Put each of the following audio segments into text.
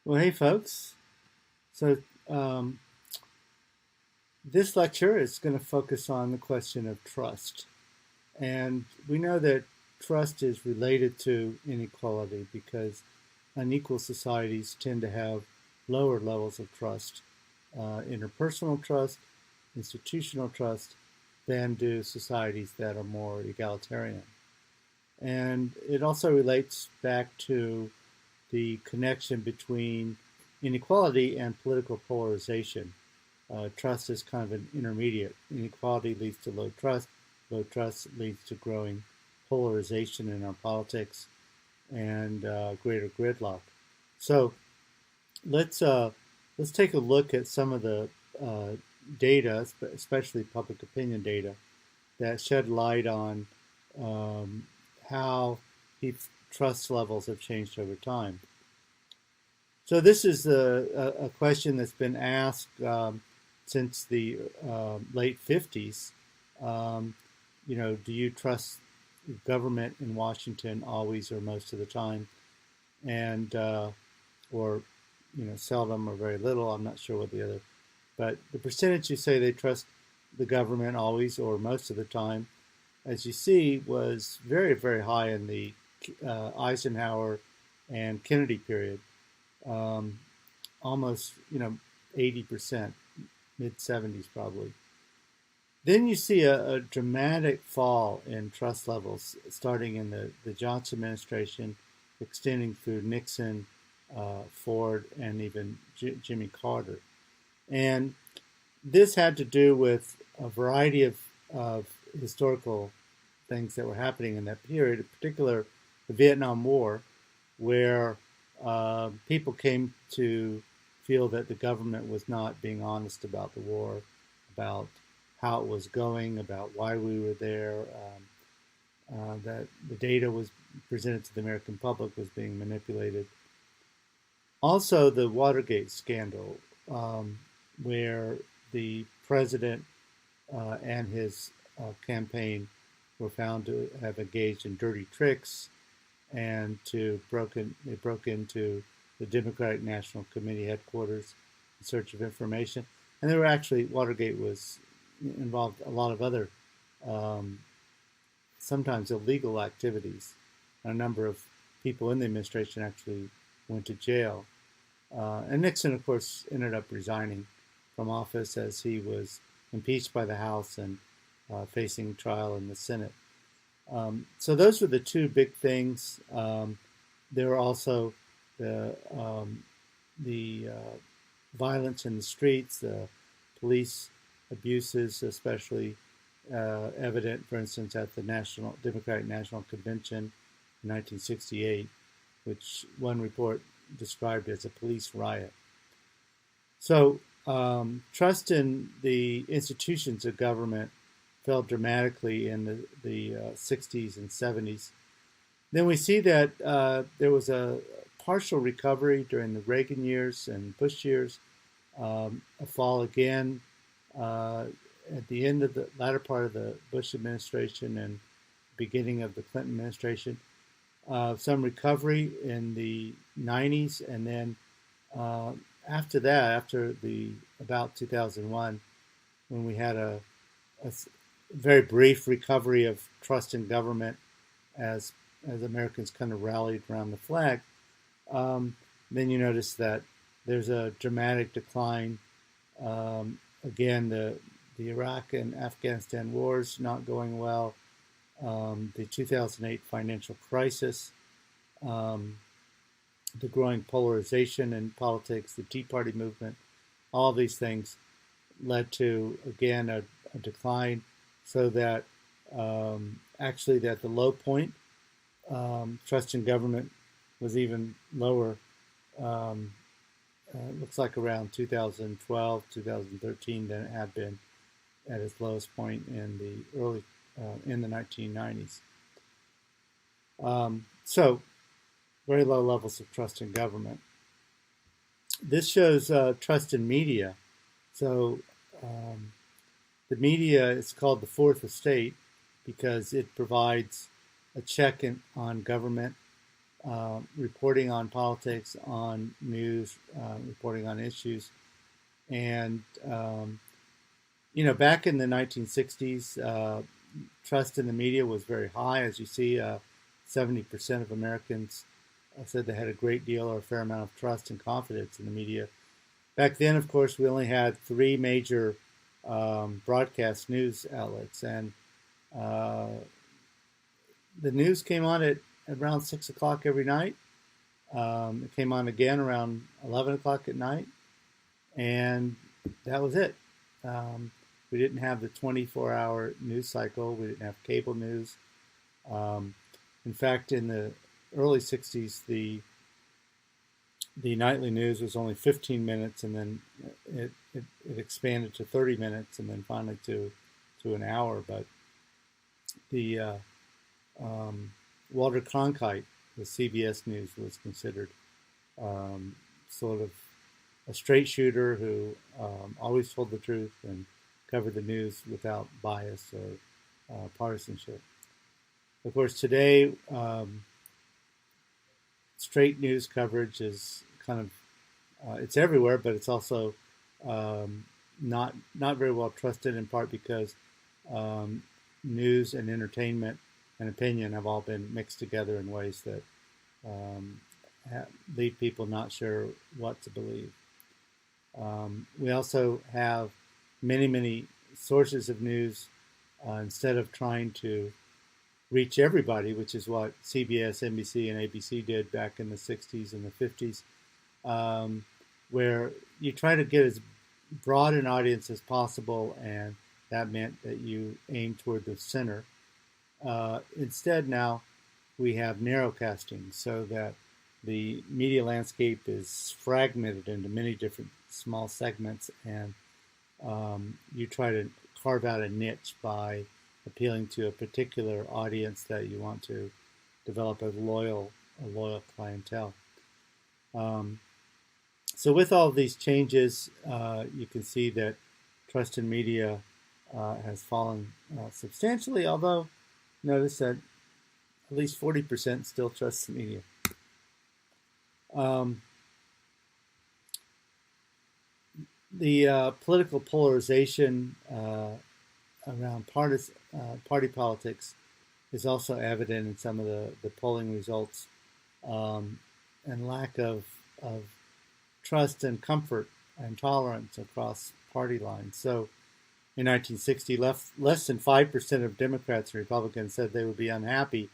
Well, hey, folks. So, um, this lecture is going to focus on the question of trust. And we know that trust is related to inequality because unequal societies tend to have lower levels of trust, interpersonal trust, institutional trust, than do societies that are more egalitarian. And it also relates back to the connection between inequality and political polarization. Trust is kind of an intermediate. Inequality leads to low trust leads to growing polarization in our politics and greater gridlock. So let's take a look at some of the data, especially public opinion data, that shed light on um, how trust levels have changed over time. So this is a question that's been asked since the late 50s. Um, do you trust government in Washington always or most of the time? And or seldom or very little. I'm not sure what the other, but the percentage who say they trust the government always or most of the time, as you see, was very, very high in the Eisenhower and Kennedy period. Um, Almost, 80%, mid 70s probably. Then you see a dramatic fall in trust levels starting in the Johnson administration, extending through Nixon, Ford, and even Jimmy Carter. And this had to do with a variety of historical things that were happening in that period, in particular the Vietnam War, where people came to feel that the government was not being honest about the war, about how it was going, about why we were there, that the data was presented to the American public was being manipulated. Also, the Watergate scandal, where the president and his campaign were found to have engaged in dirty tricks and they broke into the Democratic National Committee headquarters in search of information. And there were actually, Watergate was involved a lot of other, um, sometimes illegal activities. A number of people in the administration actually went to jail. And Nixon, of course, ended up resigning from office as he was impeached by the House and facing trial in the Senate. So those were the two big things. There were also the violence in the streets, the police abuses, especially evident, for instance, at the Democratic National Convention in 1968, which one report described as a police riot. So trust in the institutions of government fell dramatically in the 60s and 70s. Then we see that there was a partial recovery during the Reagan years and Bush years, a fall again at the end of the latter part of the Bush administration and beginning of the Clinton administration. Some recovery in the 90s, and then after that, after the about 2001, when we had a very brief recovery of trust in government as Americans kind of rallied around the flag, then you notice that there's a dramatic decline. Again, the Iraq and Afghanistan wars not going well, the 2008 financial crisis, the growing polarization in politics, the Tea Party movement, all these things led to, again, a decline, so that actually at the low point, trust in government was even lower. It looks like around 2012, 2013 than it had been at its lowest point in the 1990s. So very low levels of trust in government. This shows trust in media. So the media is called the fourth estate because it provides a check on government. reporting on politics, on news, reporting on issues. And, back in the 1960s, trust in the media was very high. As you see, 70% of Americans said they had a great deal or a fair amount of trust and confidence in the media. Back then, of course, we only had three major broadcast news outlets, and uh, the news came on at around 6 o'clock every night. It came on again around 11 o'clock at night, and that was it. We didn't have the 24-hour news cycle. We didn't have cable news. Um, in fact, in the early 60s, the nightly news was only 15 minutes, and then it expanded to 30 minutes, and then finally to an hour. But the Walter Cronkite, the CBS News, was considered sort of a straight shooter who always told the truth and covered the news without bias or partisanship. Of course, today, straight news coverage is kind of it's everywhere, but it's also not very well trusted, in part because news and entertainment and opinion have all been mixed together in ways that um, leave people not sure what to believe. We also have many sources of news instead of trying to reach everybody, which is what CBS, NBC, and ABC did back in the 60s and the 50s, where you try to get as broad an audience as possible, and that meant that you aim toward the center. Instead, now we have narrowcasting, so that the media landscape is fragmented into many different small segments, and you try to carve out a niche by appealing to a particular audience that you want to develop a loyal clientele. So with all of these changes, you can see that trust in media has fallen substantially, although notice that at least 40% still trust the media. The political polarization around party politics is also evident in some of the polling results, and lack of trust and comfort and tolerance across party lines. So in 1960, less than 5% of Democrats and Republicans said they would be unhappy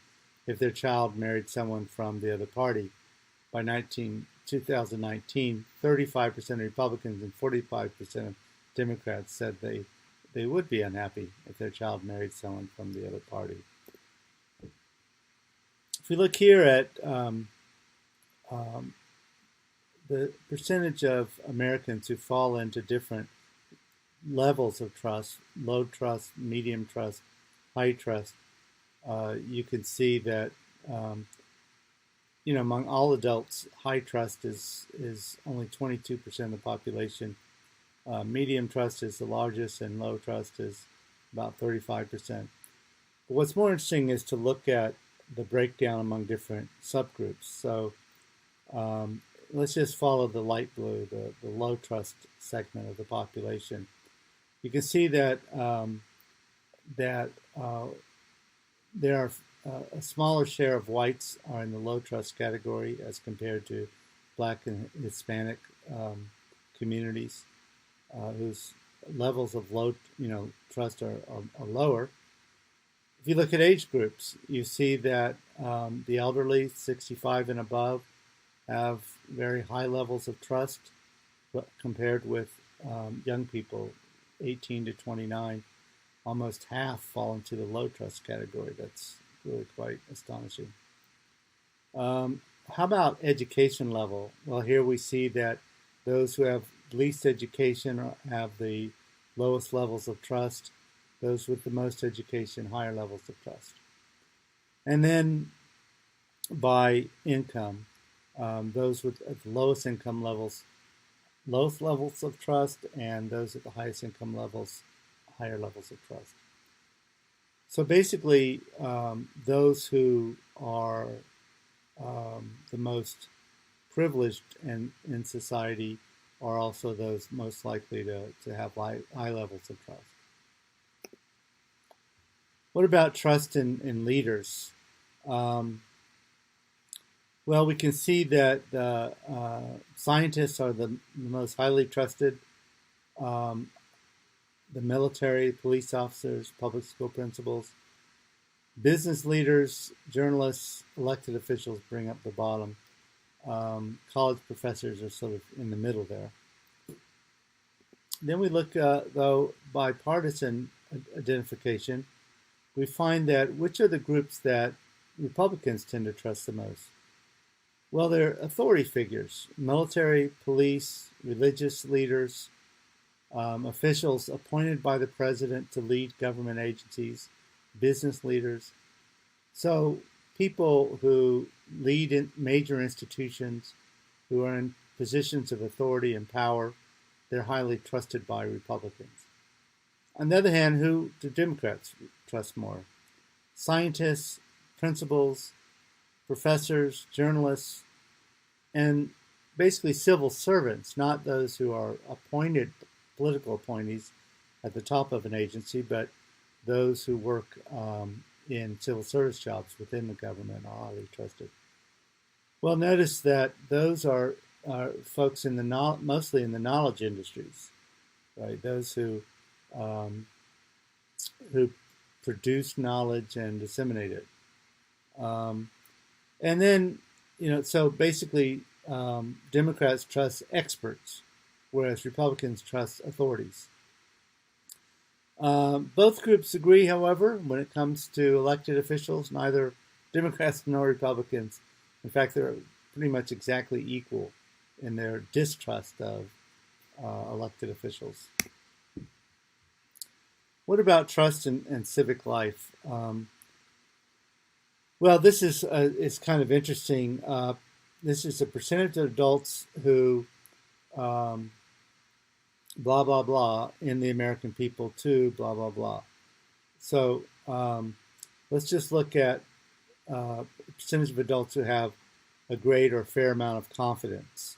if their child married someone from the other party. By 2019, 35% of Republicans and 45% of Democrats said they would be unhappy if their child married someone from the other party. If we look here at the percentage of Americans who fall into different levels of trust, low trust, medium trust, high trust, you can see that among all adults, high trust is only 22% of the population. Medium trust is the largest, and low trust is about 35%. But what's more interesting is to look at the breakdown among different subgroups. So let's just follow the light blue, the low trust segment of the population. You can see that there are a smaller share of whites are in the low trust category as compared to Black and Hispanic communities, whose levels of low trust are lower. If you look at age groups, you see that the elderly, 65 and above, have very high levels of trust, but compared with young people, 18 to 29, almost half fall into the low trust category. That's really quite astonishing. How about education level? Well, here we see that those who have least education have the lowest levels of trust. Those with the most education, higher levels of trust. And then by income, those with at the lowest income levels, lowest levels of trust, and those at the highest income levels, higher levels of trust. So basically, those who are the most privileged in society are also those most likely to have high levels of trust. What about trust in leaders? Um, well, we can see that scientists are the most highly trusted. Um, the military, police officers, public school principals, business leaders, journalists, elected officials bring up the bottom. College professors are sort of in the middle there. Then we look, though, by partisan identification. We find that which are the groups that Republicans tend to trust the most? Well, they're authority figures, military, police, religious leaders, officials appointed by the president to lead government agencies, business leaders. So people who lead in major institutions, who are in positions of authority and power, they're highly trusted by Republicans. On the other hand, who do Democrats trust more? Scientists, principals, professors, journalists, and basically civil servants, not those who are appointed political appointees at the top of an agency, but those who work in civil service jobs within the government are highly trusted. Well, notice that those are folks in the mostly in the knowledge industries, right? Those um, who produce knowledge and disseminate it. And then, so basically, Democrats trust experts, whereas Republicans trust authorities. Both groups agree, however, when it comes to elected officials, neither Democrats nor Republicans. In fact, they're pretty much exactly equal in their distrust of elected officials. What about trust in civic life? Well, this is kind of interesting. This is a percentage of adults who blah blah blah in the American people too blah blah blah. So let's just look at percentage of adults who have a great or fair amount of confidence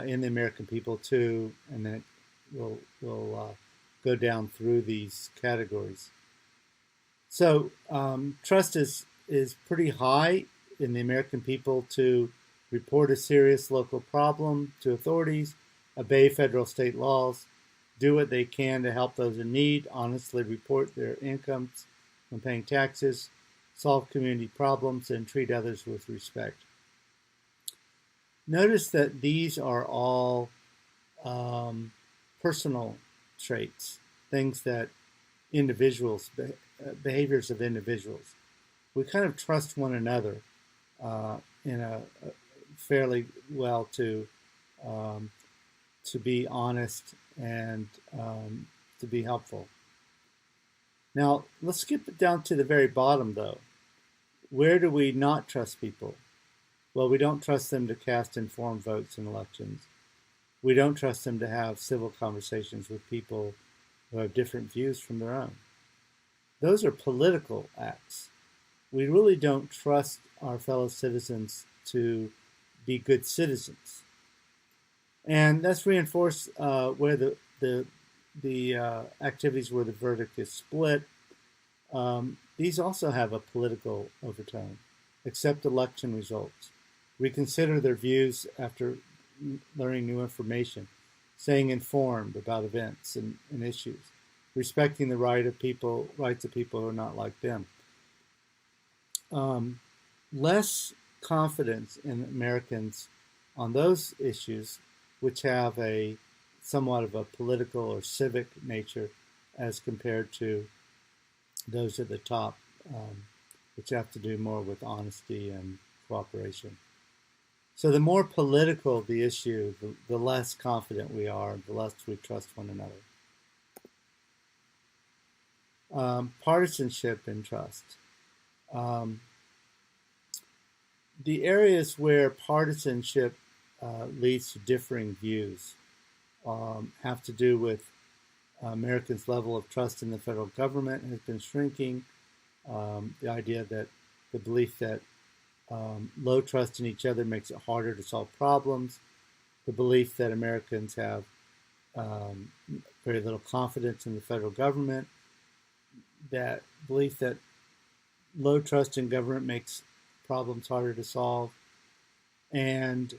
in the American people too, and then we'll go down through these categories. So trust is pretty high in the American people to report a serious local problem to authorities, obey federal state laws, do what they can to help those in need, honestly report their incomes when paying taxes, solve community problems, and treat others with respect. Notice that these are all personal traits, things that individuals, behaviors of individuals. We kind of trust one another in a fairly well to be honest and to be helpful. Now, let's skip it down to the very bottom, though. Where do we not trust people? Well, we don't trust them to cast informed votes in elections. We don't trust them to have civil conversations with people who have different views from their own. Those are political acts. We really don't trust our fellow citizens to be good citizens. And that's reinforced where the activities where the verdict is split. These also have a political overtone. Accept election results. Reconsider their views after learning new information. Staying informed about events and issues. Respecting the rights of people who are not like them. Less confidence in Americans on those issues, which have a somewhat of a political or civic nature as compared to those at the top, which have to do more with honesty and cooperation. So the more political the issue, the less confident we are, the less we trust one another. Partisanship and trust. The areas where partisanship leads to differing views have to do with Americans' level of trust in the federal government has been shrinking. The idea that the belief that Low trust in each other makes it harder to solve problems. The belief that Americans have um, very little confidence in the federal government. That belief that low trust in government makes problems harder to solve. And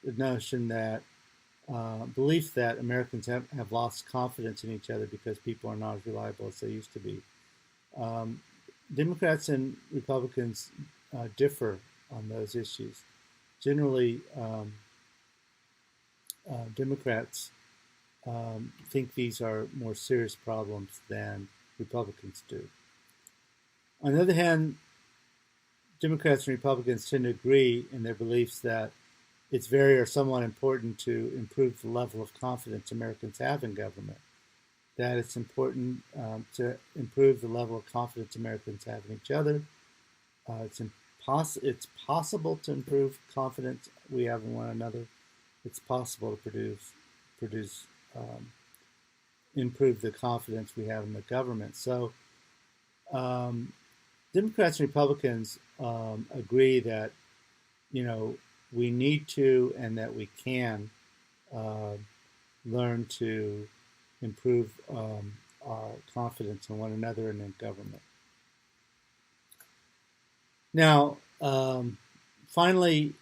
the notion that belief that Americans have lost confidence in each other because people are not as reliable as they used to be. Um, Democrats and Republicans differ on those issues. Generally, Democrats think these are more serious problems than Republicans do. On the other hand, Democrats and Republicans tend to agree in their beliefs that it's very or somewhat important to improve the level of confidence Americans have in government. That it's important to improve the level of confidence Americans have in each other. It's possible to improve confidence we have in one another. It's possible to produce improve the confidence we have in the government. So um, Democrats and Republicans agree that we need to and that we can uh, learn to improve our confidence in one another and in government. Now, finally,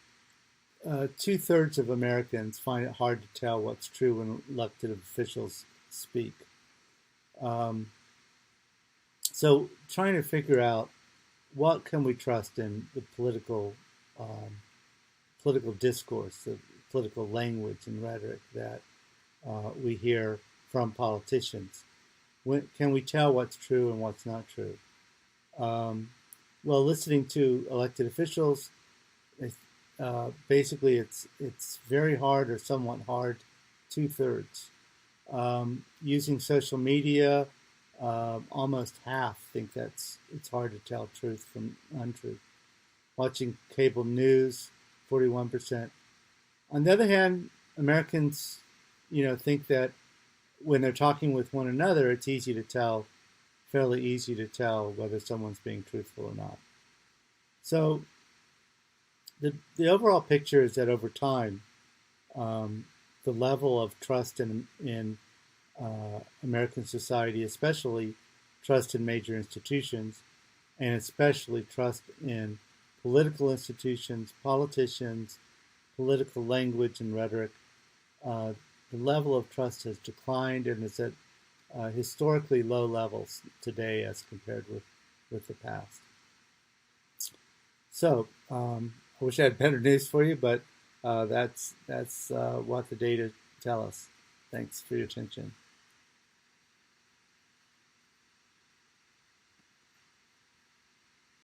2/3 of Americans find it hard to tell what's true when elected officials speak. Um, so, trying to figure out what can we trust in the political discourse, the political language and rhetoric that we hear from politicians. Can we tell what's true and what's not true? Um, well, listening to elected officials, basically it's very hard or somewhat hard, 2/3. Using social media, almost half think it's hard to tell truth from untruth. Watching cable news, 41%. On the other hand, Americans, think that when they're talking with one another, it's fairly easy to tell whether someone's being truthful or not. So the overall picture is that over time, um, the level of trust in American society, especially trust in major institutions, and especially trust in political institutions, politicians, political language and rhetoric, uh, the level of trust has declined and is at historically low levels today as compared with the past. So I wish I had better news for you, but that's what the data tell us. Thanks for your attention.